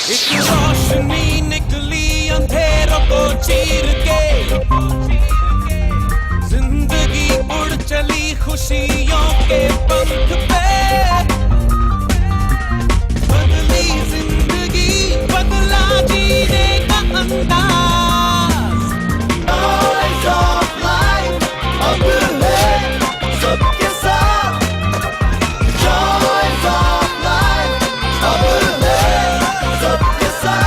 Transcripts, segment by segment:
एक रोशनी निकली अंधेरों को चीर के, जिंदगी उड़ चली खुशियों के पंख पे, बदली जिंदगी बदला जीने का अंदाज। Noise of life अब है सबके साथ, Joys of life अब है सबके साथ।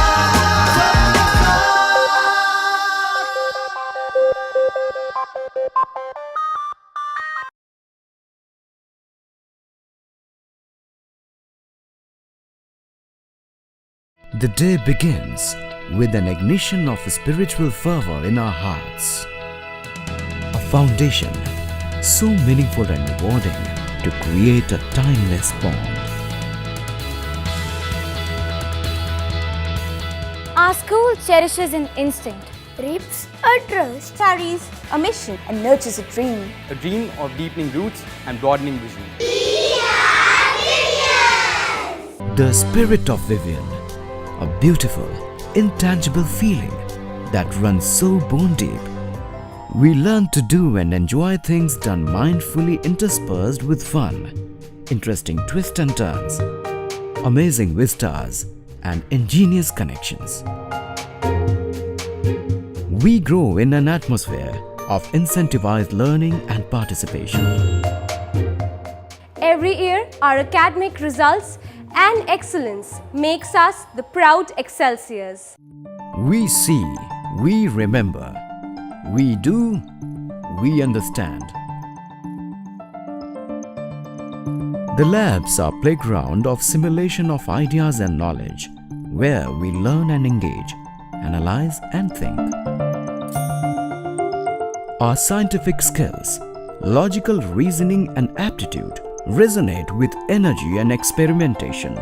The day begins with an ignition of spiritual fervor in our hearts. A foundation so meaningful and rewarding to create a timeless bond. Our school cherishes an instinct, reaps a trust, carries a mission, and nurtures a dream. A dream of deepening roots and broadening vision. The spirit of Vivian, a beautiful, intangible feeling that runs so bone deep. We learn to do and enjoy things done mindfully interspersed with fun, interesting twists and turns, amazing vistas, and ingenious connections. We grow in an atmosphere of incentivized learning and participation. Every year, our academic results and excellence makes us the proud Excelsiors. We see, we remember, we do, we understand. The labs are playground of simulation of ideas and knowledge, where we learn and engage, analyze and think. Our scientific skills, logical reasoning and aptitude resonate with energy and experimentation,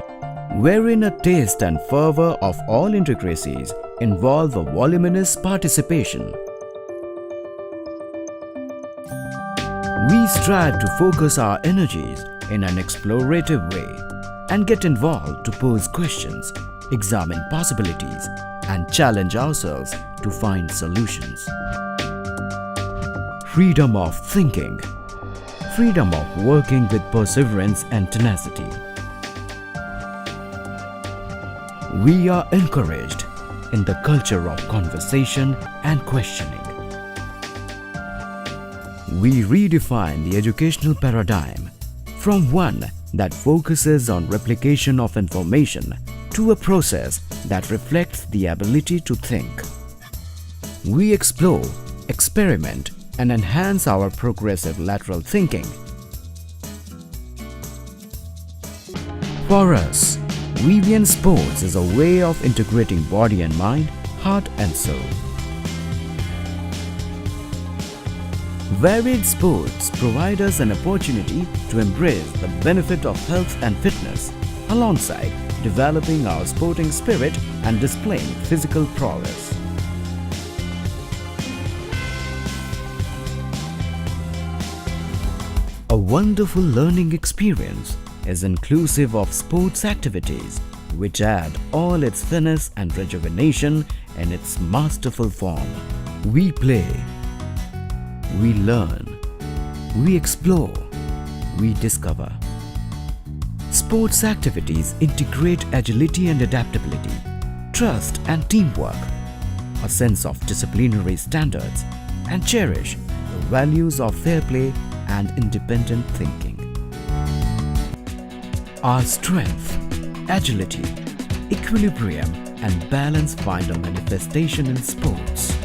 wherein a taste and fervor of all intricacies involve a voluminous participation. We strive to focus our energies in an explorative way and get involved to pose questions, examine possibilities, and challenge ourselves to find solutions. Freedom of thinking, freedom of working with perseverance and tenacity. We are encouraged in the culture of conversation and questioning. We redefine the educational paradigm from one that focuses on replication of information to a process that reflects the ability to think. We explore, experiment, and enhance our progressive lateral thinking. For us, Vivian Sports is a way of integrating body and mind, heart and soul. Varied sports provide us an opportunity to embrace the benefit of health and fitness, alongside developing our sporting spirit and displaying physical prowess. A wonderful learning experience is inclusive of sports activities which add all its finesse and rejuvenation in its masterful form. We play, we learn, we explore, we discover. Sports activities integrate agility and adaptability, trust and teamwork, a sense of disciplinary standards, and cherish the values of fair play and independent thinking. Our strength, agility, equilibrium, and balance find a manifestation in sports.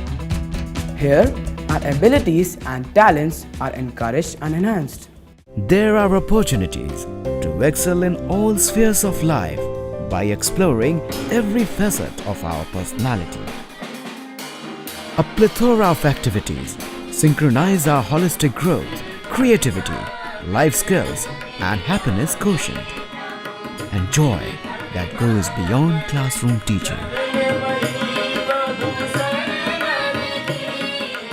Here, our abilities and talents are encouraged and enhanced. There are opportunities to excel in all spheres of life by exploring every facet of our personality. A plethora of activities synchronize our holistic growth, creativity, life skills, and happiness quotient, and joy that goes beyond classroom teaching.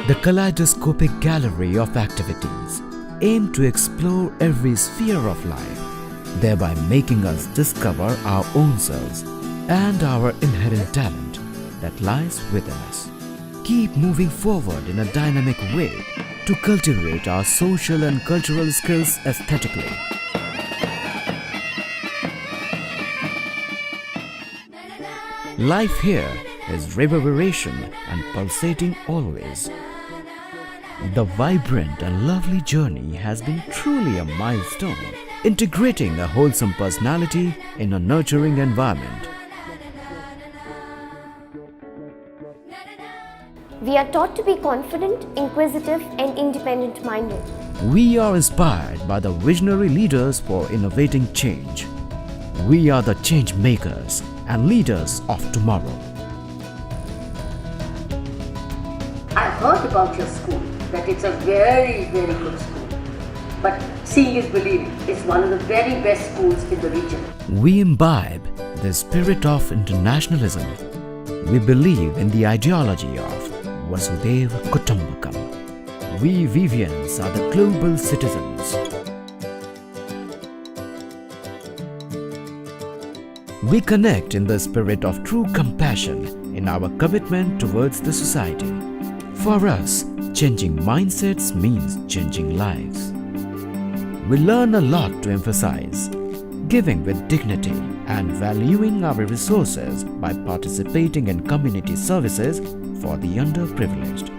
The kaleidoscopic gallery of activities aim to explore every sphere of life, thereby making us discover our own selves and our inherent talent that lies within us. Keep moving forward in a dynamic way to cultivate our social and cultural skills aesthetically. Life here is reverberation and pulsating always. The vibrant and lovely journey has been truly a milestone, integrating a wholesome personality in a nurturing environment. We are taught to be confident, inquisitive, and independent minded. We are inspired by the visionary leaders for innovating change. We are the change makers and leaders of tomorrow. I've heard about your school, that it's a very, very good school. But seeing is believing. It's one of the very best schools in the region. We imbibe the spirit of internationalism. We believe in the ideology of Vasudhaiva Kutumbakam. We Vivians are the global citizens. We connect in the spirit of true compassion in our commitment towards the society. For us, changing mindsets means changing lives. We learn a lot to emphasize giving with dignity and valuing our resources by participating in community services for the underprivileged.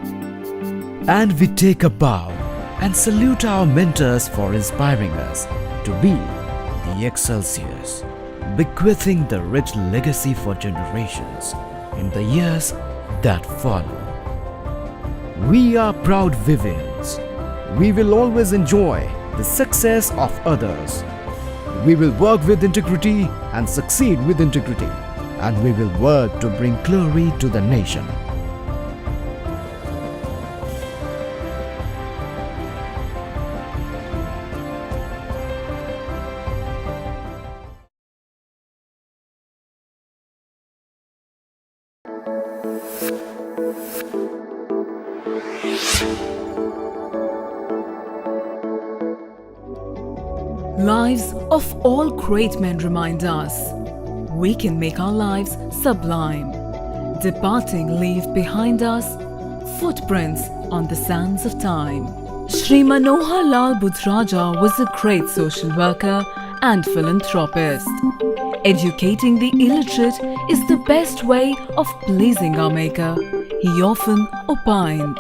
And we take a bow and salute our mentors for inspiring us to be the Excelsiors, bequeathing the rich legacy for generations in the years that follow. We are proud Vivians. We will always enjoy the success of others. We will work with integrity and succeed with integrity, and we will work to bring glory to the nation. Lives of all great men remind us we can make our lives sublime. Departing leave behind us footprints on the sands of time. Shri Manohar Lal Budhraja was a great social worker and philanthropist. Educating the illiterate is the best way of pleasing our Maker, he often opined.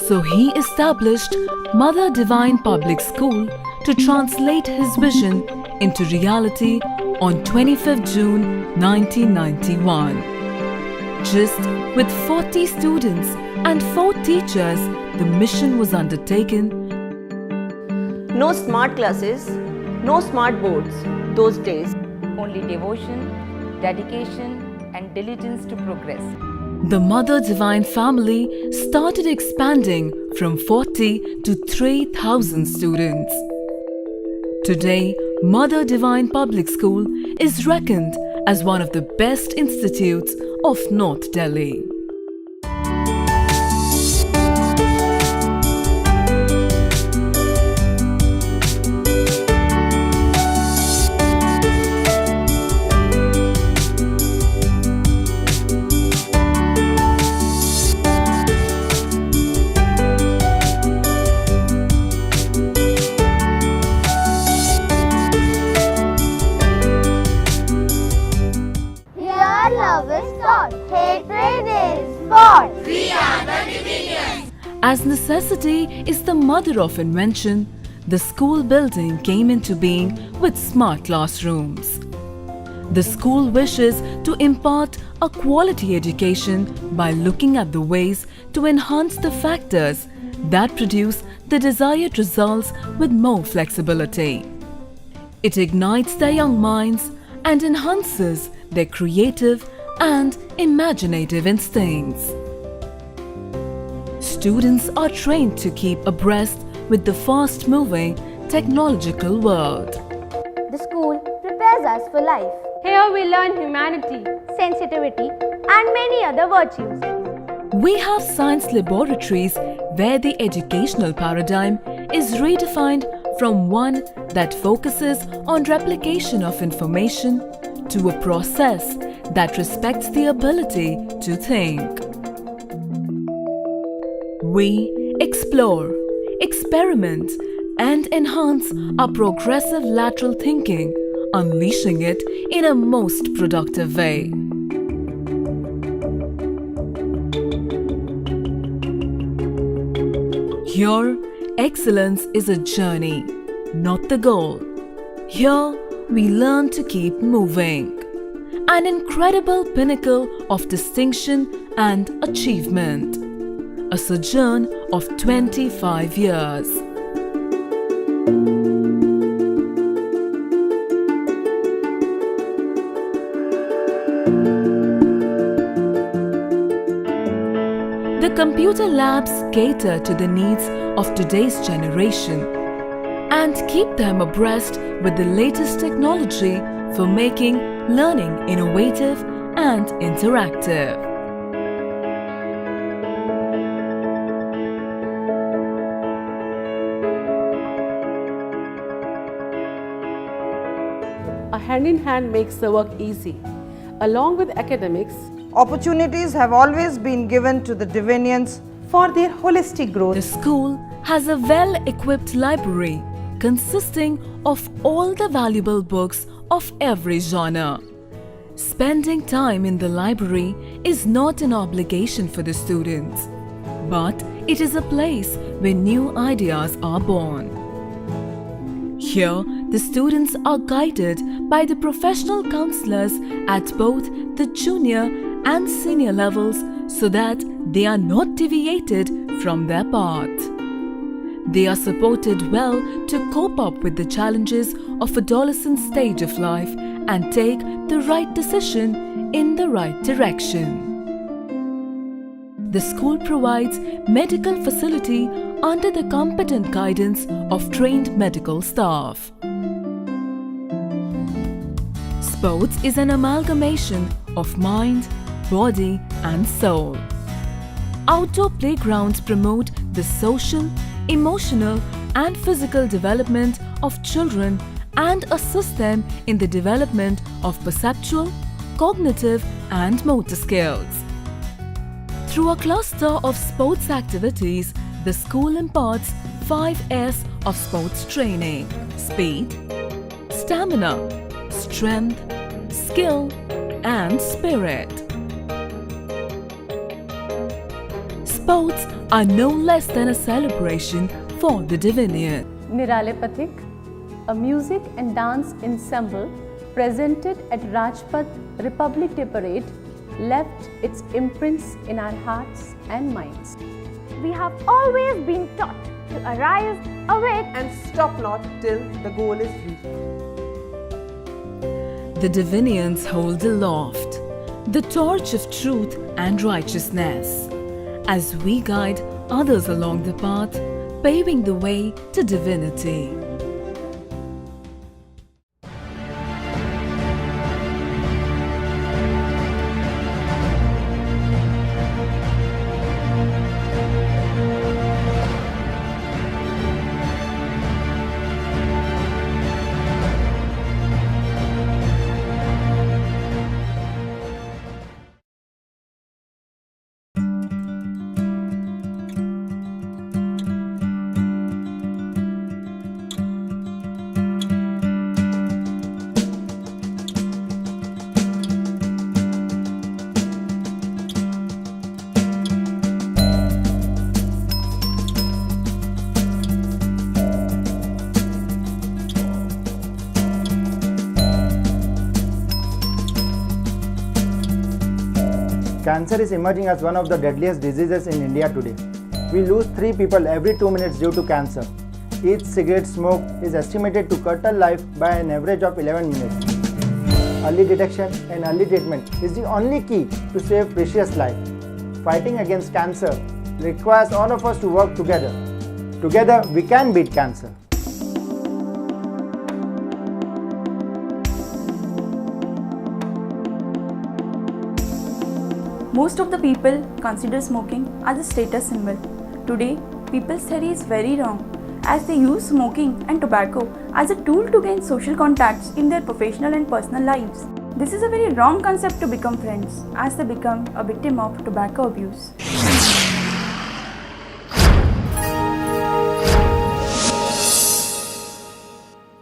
So he established Mother Divine Public School to translate his vision into reality on 25th June 1991. Just with 40 students and 4 teachers, the mission was undertaken. No smart classes, no smart boards those days. Only devotion, dedication, and diligence to progress. The Mother Divine family started expanding from 40 to 3,000 students. Today, Mother Divine Public School is reckoned as one of the best institutes of North Delhi. As necessity is the mother of invention, the school building came into being with smart classrooms. The school wishes to impart a quality education by looking at the ways to enhance the factors that produce the desired results with more flexibility. It ignites their young minds and enhances their creative and imaginative instincts. Students are trained to keep abreast with the fast-moving technological world. The school prepares us for life. Here we learn humanity, sensitivity, and many other virtues. We have science laboratories where the educational paradigm is redefined from one that focuses on replication of information to a process that respects the ability to think. We explore, experiment, and enhance our progressive lateral thinking, unleashing it in a most productive way. Here, excellence is a journey, not the goal. Here, we learn to keep moving. An incredible pinnacle of distinction and achievement. A sojourn of 25 years. The computer labs cater to the needs of today's generation and keep them abreast with the latest technology for making learning innovative and interactive. A hand-in-hand makes the work easy. Along with academics, opportunities have always been given to the Divinians for their holistic growth. The school has a well-equipped library consisting of all the valuable books of every genre. Spending time in the library is not an obligation for the students, but it is a place where new ideas are born. Here, the students are guided by the professional counselors at both the junior and senior levels so that they are not deviated from their path. They are supported well to cope up with the challenges of adolescent stage of life and take the right decision in the right direction. The school provides medical facility under the competent guidance of trained medical staff. Sports is an amalgamation of mind, body and soul. Outdoor playgrounds promote the social, emotional and physical development of children and assist them in the development of perceptual, cognitive and motor skills. Through a cluster of sports activities, the school imparts 5 S's of sports training: speed, stamina, strength, skill and spirit. Sports are no less than a celebration for the Divinian. Nirale Pathik, a music and dance ensemble presented at Rajpath Republic Day Parade, left its imprints in our hearts and minds. We have always been taught to arise, awake and stop not till the goal is reached. The Divinians hold aloft the torch of truth and righteousness as we guide others along the path, paving the way to divinity. Cancer is emerging as one of the deadliest diseases in India today. We lose 3 people every 2 minutes due to cancer. Each cigarette smoke is estimated to curtail life by an average of 11 minutes. Early detection and early treatment is the only key to save precious life. Fighting against cancer requires all of us to work together. Together we can beat cancer. Most of the people consider smoking as a status symbol. Today, people's theory is very wrong as they use smoking and tobacco as a tool to gain social contacts in their professional and personal lives. This is a very wrong concept to become friends, as they become a victim of tobacco abuse.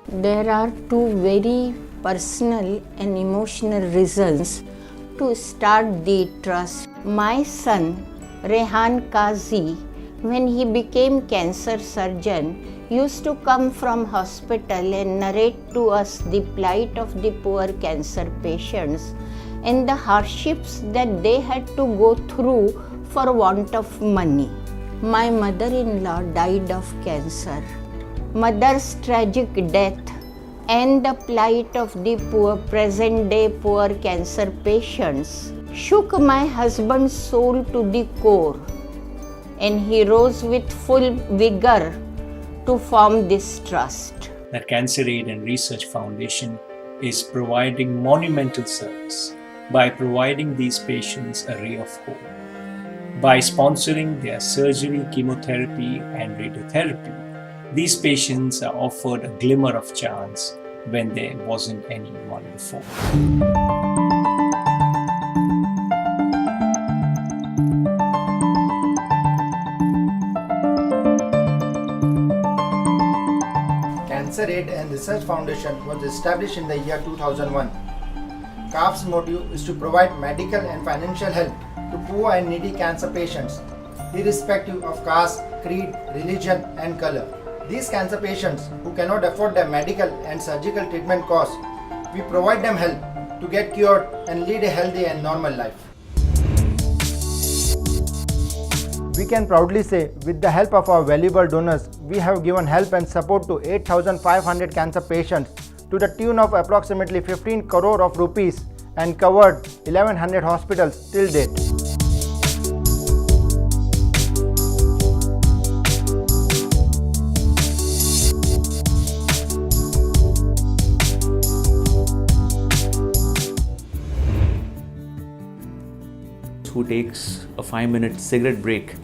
There are two very personal and emotional reasons to start the trust. My son, Rehan Kazi, when he became cancer surgeon, used to come from hospital and narrate to us the plight of the poor cancer patients and the hardships that they had to go through for want of money. My mother-in-law died of cancer. Mother's tragic death and the plight of the poor present-day poor cancer patients shook my husband's soul to the core, and he rose with full vigor to form this trust. The Cancer Aid and Research Foundation is providing monumental service by providing these patients a ray of hope. By sponsoring their surgery, chemotherapy and radiotherapy, these patients are offered a glimmer of chance when there wasn't anyone before. Cancer Aid and Research Foundation was established in the year 2001. CAF's motive is to provide medical and financial help to poor and needy cancer patients, irrespective of caste, creed, religion, and color. These cancer patients who cannot afford their medical and surgical treatment costs, we provide them help to get cured and lead a healthy and normal life. We can proudly say, with the help of our valuable donors, we have given help and support to 8,500 cancer patients to the tune of approximately 15 crore of rupees and covered 1,100 hospitals till date. Who takes a 5-minute cigarette break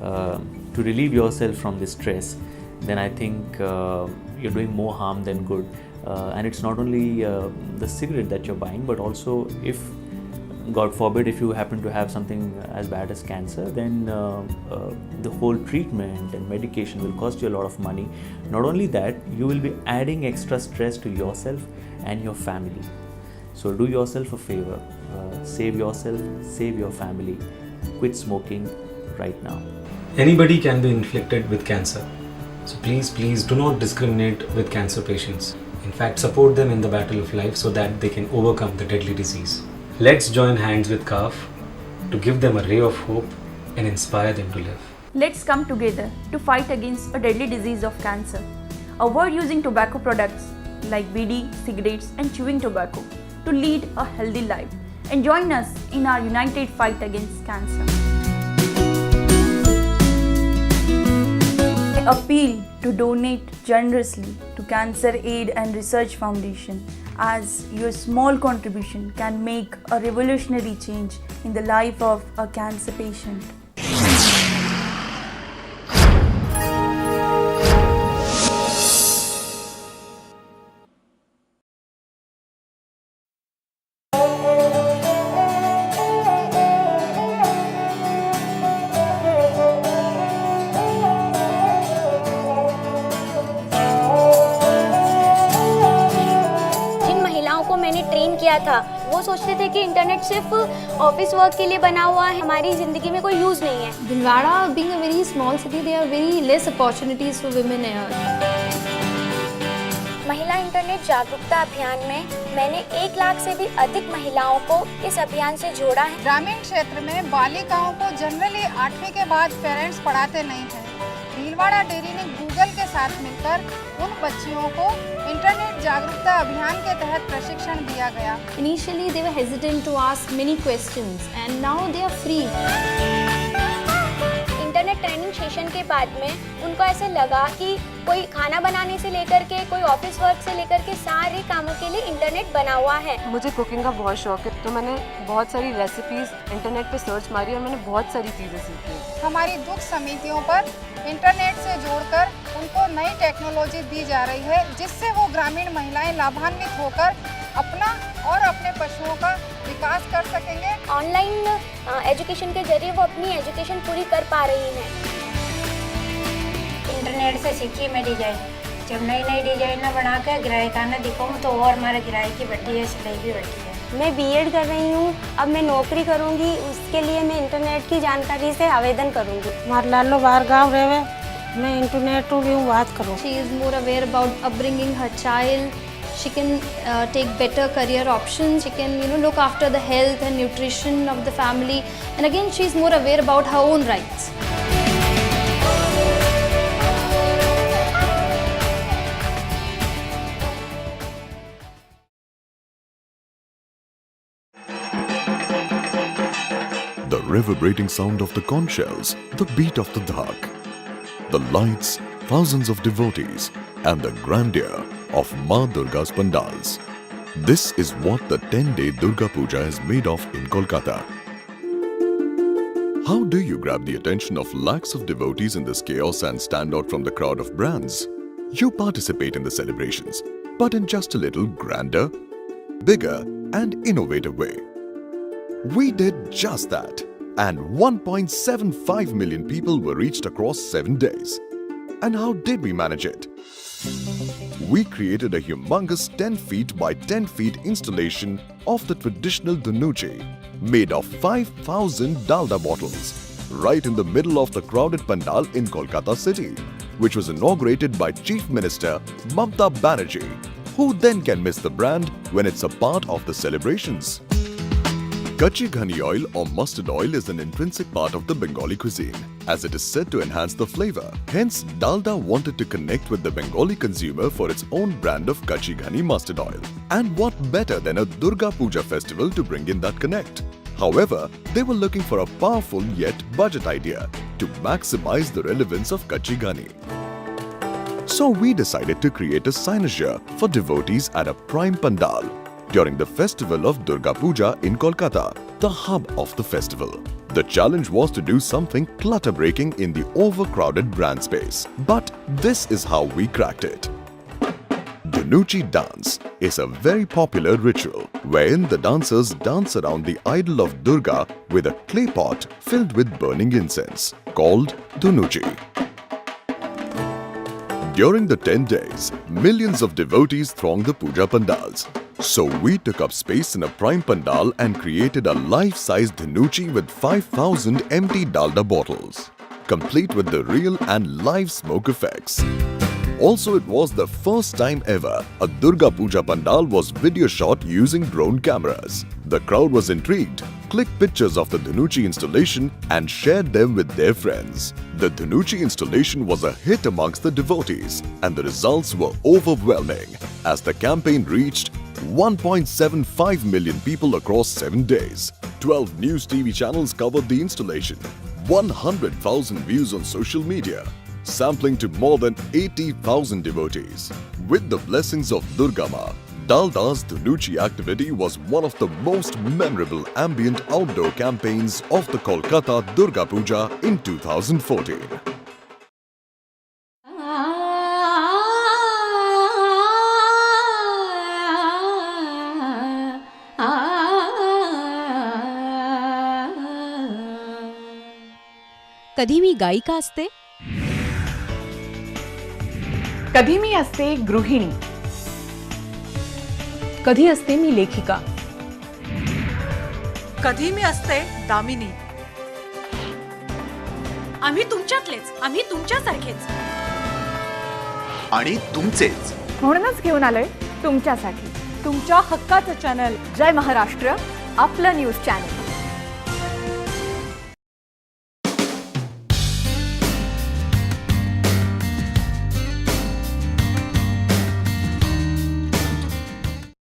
to relieve yourself from this stress, then I think you're doing more harm than good. And it's not only the cigarette that you're buying, but also if, God forbid, if you happen to have something as bad as cancer, then the whole treatment and medication will cost you a lot of money. Not only that, you will be adding extra stress to yourself and your family. So do yourself a favor, save yourself, save your family, quit smoking right now. Anybody can be inflicted with cancer. So please do not discriminate with cancer patients. In fact, support them in the battle of life so that they can overcome the deadly disease. Let's join hands with CAF to give them a ray of hope and inspire them to live. Let's come together to fight against a deadly disease of cancer. Avoid using tobacco products like BD, cigarettes and chewing tobacco to lead a healthy life, and join us in our united fight against cancer. I appeal to donate generously to Cancer Aid and Research Foundation, as your small contribution can make a revolutionary change in the life of a cancer patient. था, वो सोचते थे कि internet सिर्फ office work के लिए बना हुआ है, हमारी ज़िंदगी में कोई यूज़ नहीं है। Dilwara being a very small city, there are very less opportunities for women here. महिला इंटरनेट जागरूकता अभियान में मैंने 1 लाख से भी अधिक महिलाओं को इस अभियान से जोड़ा है। ग्रामीण क्षेत्र में बालिकाओं को जनरली 8वीं के बाद पेरेंट्स पढ़ाते नहीं हैं। भीलवाड़ा डेयरी ने गूगल के साथ मिलकर उन बच्चियों को इंटरनेट जागरूकता अभियान के तहत प्रशिक्षण दिया गया। Initially they were hesitant to ask many questions and now they are free. Internet training session के बाद में उनको ऐसे लगा कि कोई खाना बनाने से लेकर के कोई ऑफिस वर्क से लेकर के सारे कामों के लिए इंटरनेट बना हुआ है। मुझे कुकिंग का बहुत शौक है, तो मैंने बहुत सारी रेसिपीज इंटरनेट पे सर्च मारी और मैंने बहुत सारी चीज़ें सीखी। हमारी दुख समितियों पर इंटरनेट से जोड़कर उनको नई टेक्नोलॉजी दी जा रही है, जिससे वो ग्रामीण महिलाएं लाभान्वित होकर अपना और अपने पशुओं का विकास कर सकेंगे। ऑनलाइन एजुकेशन के जरिए वो अपनी एजुकेशन पूरी कर पा रही हैं। इंटरनेट से सीखी मैं डिजाइन, जब नई नई डिजाइन बना कर ग्राहकाना दिखाऊँ तो और हमारे ग्राहक की बढ़ती है, सिलाई भी बढ़ती है। मैं बीएड कर रही हूँ, अब मैं नौकरी करूँगी, उसके लिए मैं इंटरनेट की जानकारी से आवेदन करूँगी। हमारे लालो बाहर गाँव रहे, मैं इंटरनेट टू भी बात करूँ। She is more aware about upbringing her child. She can take better career options. She can, look after the health and nutrition of the family. And again, she is more aware about her own rights. The reverberating sound of the conch shells, the beat of the dhak, the lights, thousands of devotees, and the grandeur of Ma Durga's pandals. This is what the 10-day Durga Puja is made of in Kolkata. How do you grab the attention of lakhs of devotees in this chaos and stand out from the crowd of brands? You participate in the celebrations, but in just a little grander, bigger, and innovative way. We did just that, and 1.75 million people were reached across 7 days. And how did we manage it? We created a humongous 10 feet by 10 feet installation of the traditional Dhanuchi, made of 5,000 dalda bottles, right in the middle of the crowded pandal in Kolkata city, which was inaugurated by Chief Minister Mamta Banerjee. Who then can miss the brand when it's a part of the celebrations? Kachi ghani oil or mustard oil is an intrinsic part of the Bengali cuisine, as it is said to enhance the flavor. Hence, Dalda wanted to connect with the Bengali consumer for its own brand of Kachi ghani mustard oil. And what better than a Durga Puja festival to bring in that connect? However, they were looking for a powerful yet budget idea to maximize the relevance of Kachi ghani. So we decided to create a cynosure for devotees at a prime pandal during the festival of Durga Puja in Kolkata, the hub of the festival. The challenge was to do something clutter-breaking in the overcrowded brand space. But this is how we cracked it. Dhanuchi dance is a very popular ritual wherein the dancers dance around the idol of Durga with a clay pot filled with burning incense called Dhanuchi. During the 10 days, millions of devotees thronged the puja pandals. So we took up space in a prime pandal and created a life-size Dhanuchi with 5,000 empty dalda bottles, complete with the real and live smoke effects. Also, it was the first time ever a Durga Puja pandal was video shot using drone cameras. The crowd was intrigued, clicked pictures of the Dhanuchi installation and shared them with their friends. The Dhanuchi installation was a hit amongst the devotees and the results were overwhelming as the campaign reached 1.75 million people across 7 days. 12 news TV channels covered the installation, 100,000 views on social media, sampling to more than 80,000 devotees. With the blessings of Durga Ma, Dalda's Dhanuchi activity was one of the most memorable ambient outdoor campaigns of the Kolkata Durga Puja in 2014. कधी मी गायिका असते, कधी मी असते गृहिणी, कधी असते मी लेखिका, कधी मी असते दामिनी. आम्ही तुमच्यातलेच, आम्ही तुमच्यासारखेच आणि तुमचेच. म्हणूनच घेऊन आलोय तुमच्यासाठी तुमच्या हक्काचं चॅनल जय महाराष्ट्र, आपलं न्यूज चॅनल.